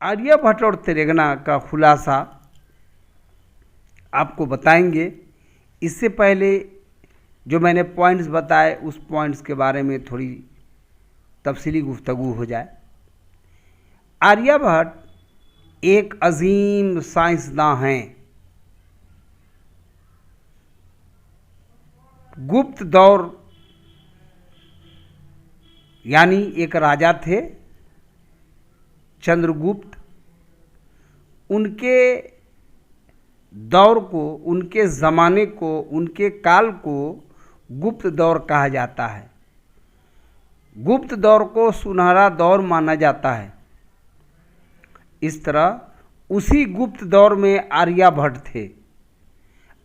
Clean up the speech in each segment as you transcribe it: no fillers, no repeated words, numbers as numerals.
आर्यभट्ट और त्रिगना का खुलासा आपको बताएंगे। इससे पहले जो मैंने पॉइंट्स बताए उस पॉइंट्स के बारे में थोड़ी तफसीली गुफ्तगू हो जाए। आर्यभट्ट एक अजीम साइंसदान हैं। गुप्त दौर यानी एक राजा थे चंद्रगुप्त, उनके दौर को, उनके ज़माने को, उनके काल को गुप्त दौर कहा जाता है। गुप्त दौर को सुनहरा दौर माना जाता है। इस तरह उसी गुप्त दौर में आर्यभट्ट थे।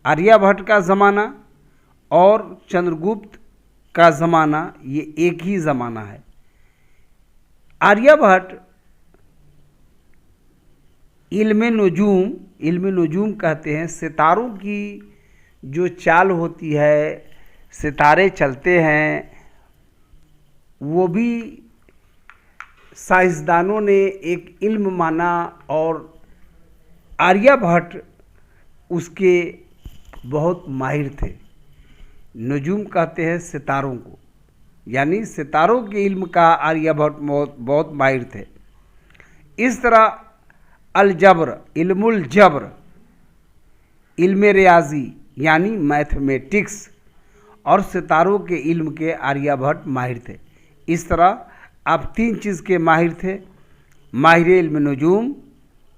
आर्यभट्ट का ज़माना और चंद्रगुप्त का ज़माना ये एक ही ज़माना है। आर्यभट्ट इल्म नजूम कहते हैं। सितारों की जो चाल होती है, सितारे चलते हैं, वो भी साइंसदानों ने एक इल्म माना और आर्यभट्ट उसके बहुत माहिर थे। नजूम कहते हैं सितारों को, यानी सितारों के इल्म का आर्यभट्ट बहुत माहिर थे। इस तरह अलजब्र, इल्मुल जब्र, इल्म रियाजी यानी मैथमेटिक्स और सितारों के इल्म के आर्यभट्ट माहिर थे। इस तरह आप तीन चीज़ के माहिर थे, माहिर इल्म नजूम,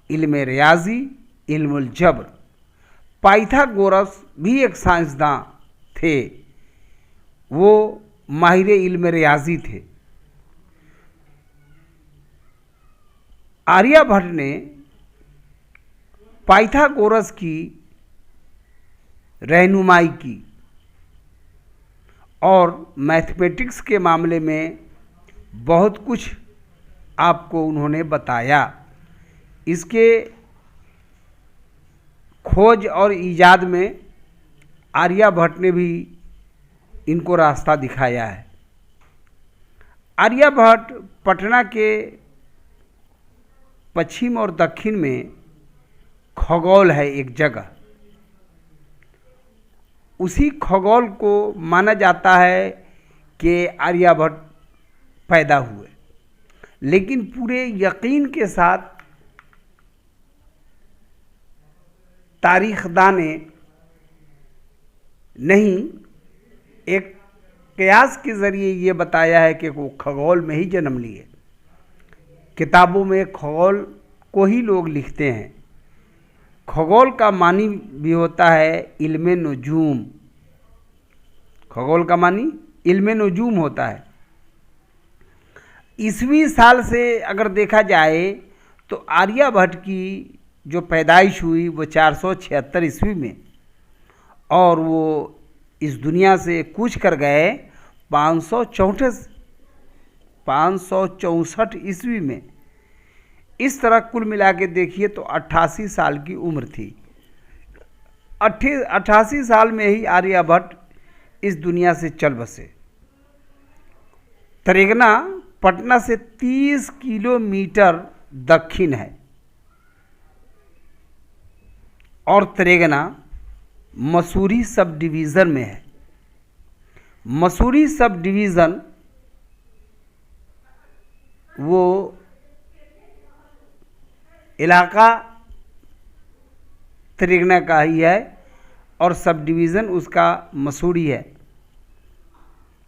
इल्म रियाजी, इल्मुल जब्र। पाइथागोरस भी एक साइंसदान थे, वो माहिर इल्म रियाजी थे। आर्यभट्ट ने पाइथागोरस की रहनुमाई की और मैथमेटिक्स के मामले में बहुत कुछ आपको उन्होंने बताया। इसके खोज और ईजाद में आर्यभट्ट ने भी इनको रास्ता दिखाया है। आर्यभट्ट पटना के पश्चिम और दक्षिण में खगोल है एक जगह, उसी खगोल को माना जाता है कि आर्यभट्ट पैदा हुए। लेकिन पूरे यकीन के साथ तारीखदाने नहीं, एक कयास के ज़रिए ये बताया है कि वो खगोल में ही जन्म लिए। किताबों में खगोल को ही लोग लिखते हैं। खगोल का मानी भी होता है इल्म नजूम। खगोल का मानी इल्म नजूम होता है। ईसवी साल से अगर देखा जाए तो आर्यभट्ट की जो पैदाइश हुई वो 476 ईस्वी में, और वो इस दुनिया से कूच कर गए 564 ईस्वी में। इस तरह कुल मिला के देखिए तो 88 साल की उम्र थी। 88 साल में ही आर्यभट्ट इस दुनिया से चल बसे। त्रिगना पटना से 30 किलोमीटर दक्षिण है और त्रिगना मसूरी सब डिवीज़न में है। मसूरी सब डिवीज़न वो इलाका त्रिगना का ही है और सब डिवीज़न उसका मसूरी है।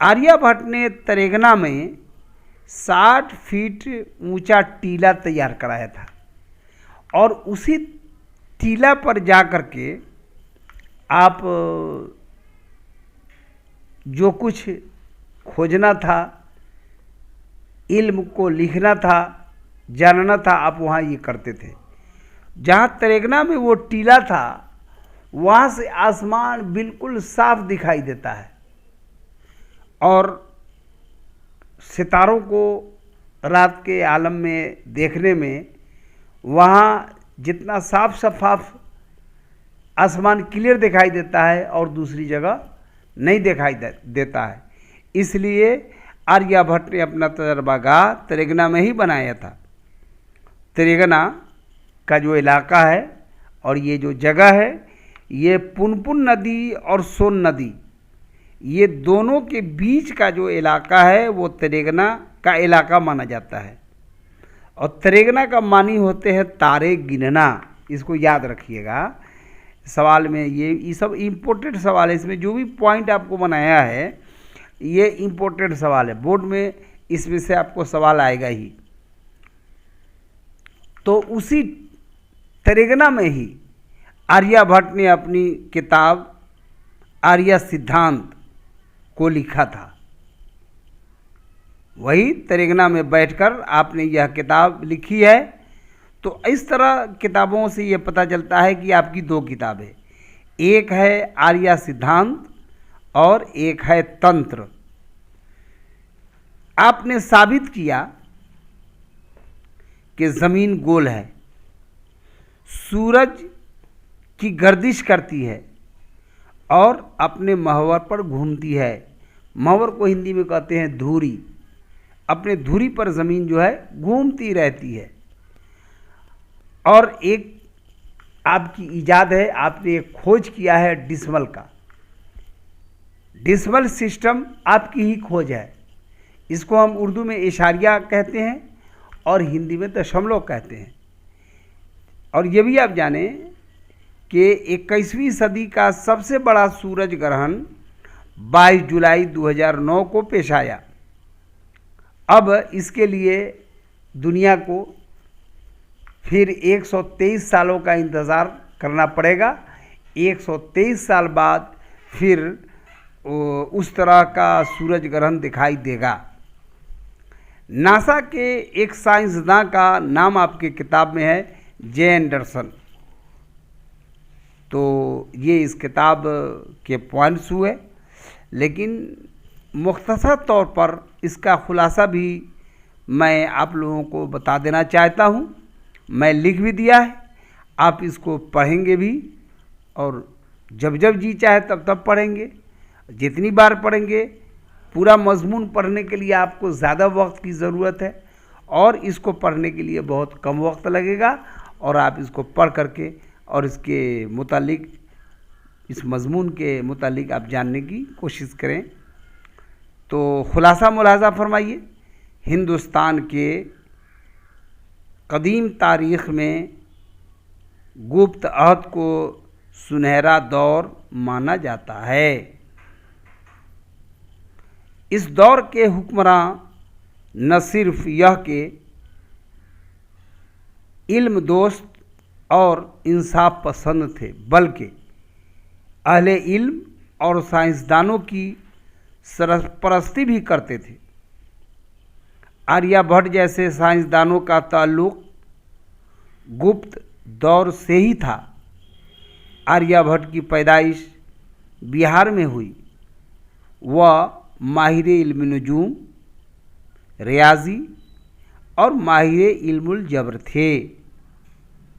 आर्यभट्ट ने त्रिगना में 60 फीट ऊंचा टीला तैयार कराया था और उसी टीला पर जा कर के आप जो कुछ खोजना था, इल्म को लिखना था, जानना था, आप वहाँ ये करते थे। जहाँ त्रिगना में वो टीला था वहाँ से आसमान बिल्कुल साफ दिखाई देता है और सितारों को रात के आलम में देखने में वहाँ जितना साफ शफाफ आसमान क्लियर दिखाई देता है और दूसरी जगह नहीं दिखाई देता है। इसलिए आर्यभट्ट ने अपना तजर्बागाह त्रिगना में ही बनाया था। तेलंगाना का जो इलाका है और ये जो जगह है, ये पुनपुन नदी और सोन नदी, ये दोनों के बीच का जो इलाका है वो तेलंगाना का इलाका माना जाता है। और तेलंगाना का मानी होते हैं तारे गिनना, इसको याद रखिएगा। सवाल में ये सब इम्पोर्टेंट सवाल है, इसमें जो भी पॉइंट आपको बनाया है ये इम्पोर्टेंट सवाल है, बोर्ड में इसमें से आपको सवाल आएगा ही। तो उसी तेलंगाना में ही आर्यभट्ट ने अपनी किताब आर्य सिद्धांत को लिखा था। वही तेलंगाना में बैठकर आपने यह किताब लिखी है। तो इस तरह किताबों से ये पता चलता है कि आपकी दो किताबें, एक है आर्य सिद्धांत और एक है तंत्र। आपने साबित किया कि ज़मीन गोल है, सूरज की गर्दिश करती है और अपने महवर पर घूमती है। महवर को हिंदी में कहते हैं धुरी। अपने धुरी पर ज़मीन जो है घूमती रहती है। और एक आपकी इजाद है, आपने एक खोज किया है डिसमल का। डिसमल सिस्टम आपकी ही खोज है। इसको हम उर्दू में इशारिया कहते हैं और हिंदी में दशमलव कहते हैं। और ये भी आप जानें कि 21वीं सदी का सबसे बड़ा सूरज ग्रहण 22 जुलाई 2009 को पेश आया। अब इसके लिए दुनिया को फिर 123 सालों का इंतज़ार करना पड़ेगा। 123 साल बाद फिर उस तरह का सूरज ग्रहण दिखाई देगा। नासा के एक साइंसदान का नाम आपकी किताब में है, जे एंडरसन। तो ये इस किताब के पॉइंट्स हुए, लेकिन मुख्तसर तौर पर इसका खुलासा भी मैं आप लोगों को बता देना चाहता हूँ। मैं लिख भी दिया है, आप इसको पढ़ेंगे भी और जब जब जी चाहे तब तब पढ़ेंगे। जितनी बार पढ़ेंगे, पूरा मजमून पढ़ने के लिए आपको ज़्यादा वक्त की ज़रूरत है और इसको पढ़ने के लिए बहुत कम वक्त लगेगा। और आप इसको पढ़ करके और इसके मुतालिक, इस मजमून के मुतालिक आप जानने की कोशिश करें। तो खुलासा मुलाजा फरमाइए। हिंदुस्तान के कदीम तारीख़ में गुप्त अहद को सुनहरा दौर माना जाता है। इस दौर के हुक्मरां न सिर्फ यह कि इल्म दोस्त और इंसाफ पसंद थे, बल्कि अहले इल्म और साइंसदानों की सरपरस्ती भी करते थे। आर्यभट्ट जैसे साइंसदानों का ताल्लुक़ गुप्त दौर से ही था। आर्यभट्ट की पैदाइश बिहार में हुई। वह माहिर इल्म नजूम, रियाजी और माहिर इल्मुल जबर थे।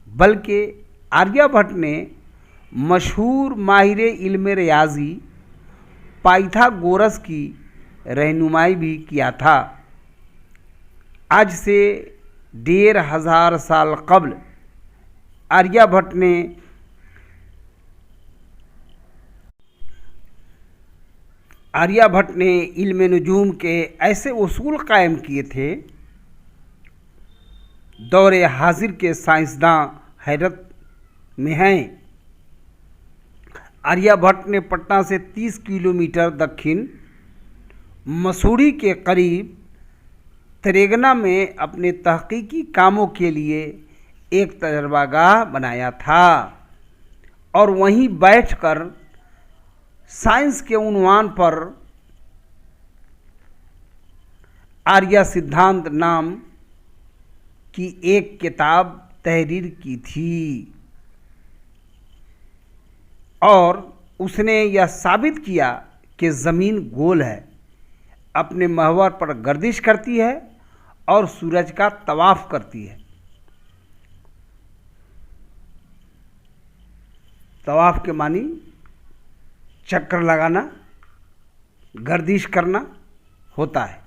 बल्कि आर्यभट्ट ने मशहूर माहिर इल्म रियाजी पाइथागोरस की रहनुमाई भी किया था। आज से 1500 साल कबल आर्यभट्ट ने इल्म नजूम के ऐसे उसूल कायम किए थे, दौरे हाजिर के साइंसदान हैरत में हैं। आर्यभट्ट ने पटना से 30 किलोमीटर दक्षिण मसूरी के करीब तेलंगाना में अपने तहकीकी कामों के लिए एक तजर्बागाह बनाया था और वहीं बैठकर साइंस के उन्वान पर आर्य सिद्धांत नाम की एक किताब तहरीर की थी। और उसने यह साबित किया कि ज़मीन गोल है, अपने महवर पर गर्दिश करती है और सूरज का तवाफ करती है। तवाफ के मानी चक्कर लगाना, गर्दिश करना होता है।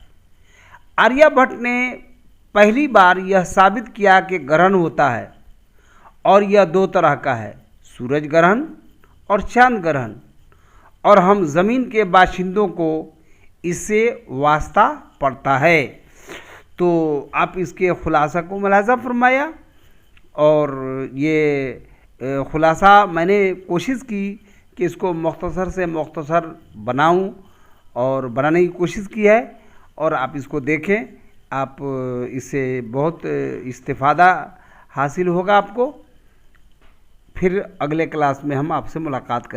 आर्यभट्ट ने पहली बार यह साबित किया कि ग्रहण होता है, और यह दो तरह का है, सूरज ग्रहण और चांद ग्रहण, और हम ज़मीन के बाशिंदों को इससे वास्ता पड़ता है। तो आप इसके खुलासा को मुलाज़ा फरमाया, और ये खुलासा मैंने कोशिश की कि इसको मुख्तसर से मुख्तसर बनाऊं, और बनाने की कोशिश की है। और आप इसको देखें, आप इससे बहुत इस्तिफ़ादा हासिल होगा आपको। फिर अगले क्लास में हम आपसे मुलाकात करें।